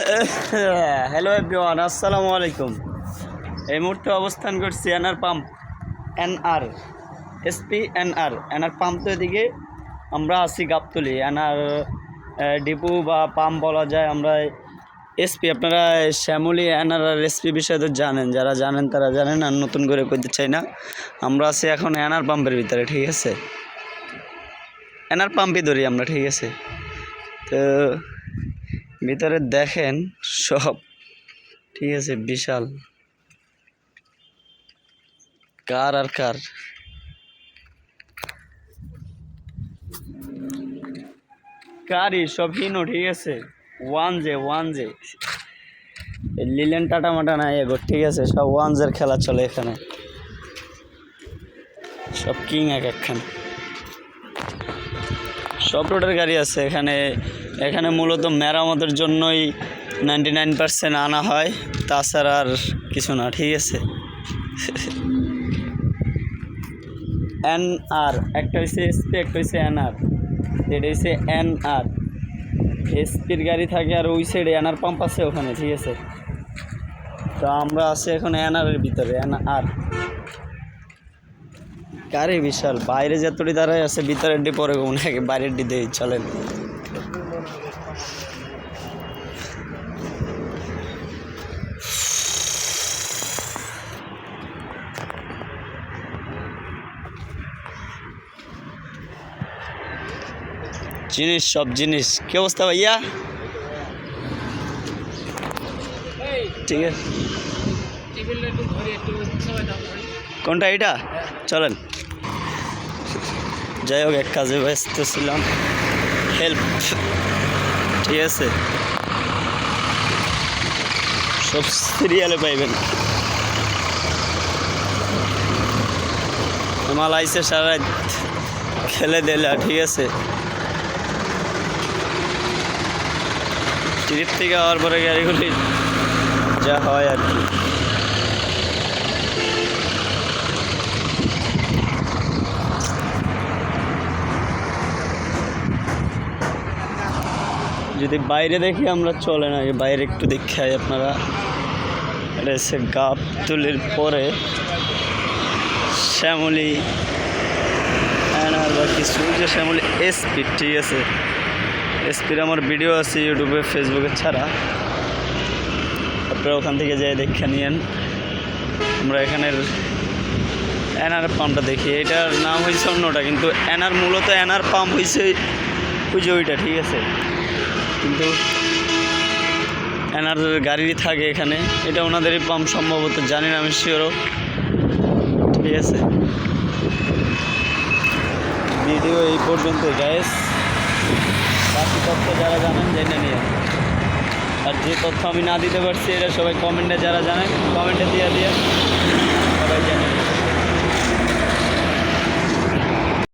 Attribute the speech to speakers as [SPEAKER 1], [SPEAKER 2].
[SPEAKER 1] Hello everyone, আসসালামু আলাইকুম। এই মুহূর্তে অবস্থান করছি NR pump, NR SP NR pump. তো এদিকে আমরা আছি গাবতলি এনআর ডিপু বা পাম্প বলা যায়। আমরা এসপি, আপনারা শ্যামলী এনআর আর এসপি বিষয়ে তো জানেন, যারা জানেন তারা জানেন, আর নতুন করে করতে চাই না। আমরা আছি এখন এনআর পাম্পের ভিতরে, ঠিক আছে। এনআর পাম্পই ধরি আমরা, ঠিক আছে। তো ভিতরে দেখেন সব, ঠিক আছে, বিশাল কার আর কার। কারই সব হিনো, ঠিক আছে। ওয়ান জে লিলেন টাটা মাটা নাই এগো, ঠিক আছে। সব ওয়ানজের খেলা চলে এখানে, সব কিং এক একখান। সব রোডের গাড়ি আছে এখানে। এখানে মূলত মেরামতের জন্যই 99% আনা হয়, তাছাড়া আর কিছু না, ঠিক আছে। এনআর একটা হয়েছে এসপি, একটা হয়েছে এনআর। এটা হচ্ছে এনআর, এসপির গাড়ি থাকে, আর ওই সাইডে এনআর পাম্প আছে ওখানে, ঠিক আছে। তো আমরা আছি এখন এনআরের ভিতরে। এনআর গাড়ি বিশাল, বাইরে যতটি দাঁড়ায় আছে, ভিতরের ডি পরে ওনাকে বাইরের ডি দিয়ে চলেন। জিনিস, সব জিনিস। কি অবস্থা ভাইয়া? ঠিক আছে, কোনটা এটা? চলেন। যাই হোক, এক কাজে ব্যস্ত ছিলাম, হেল্প, ঠিক আছে। সব সিরিয়ালে পাইবেন। মাল আইসে সারা রাত খেলে দিলা, ঠিক আছে। ট্রিপ থেকে আওয়ার পরে গাড়িগুলি যা হয় আর কি। যদি বাইরে দেখি আমরা, চলে না, বাইরে একটু দেখে আপনারা। এটা হচ্ছে গাবতলির পরে শ্যামলী এনআর বা কিছু, যে শ্যামলী এসপি, ঠিক আছে। এসপির আমার ভিডিও আছে ইউটিউবে, ফেসবুকে ছাড়া, আপনারা ওখান থেকে যাই দেখে নিয়েন। আমরা এখানের এনআর পাম্পটা দেখি। এটার নাম হয়েছে অন্যটা, কিন্তু এনআর মূলত এনআর পাম্প হয়েছে ওই যে ওইটা, ঠিক আছে। কিন্তু এনআর গাড়ি থাকে এখানে, এটা ওনাদেরই পাম্প সম্ভবত, জানি না আমি শিওরও, ঠিক আছে। ভিডিও এই পর্যন্ত গাইস। বাকি তথ্য যারা জানেন জেনে নিয়ে, আর যে তথ্য আমি না দিতে পারছি, এটা সবাই কমেন্টে যারা জানেন কমেন্টে দিয়ে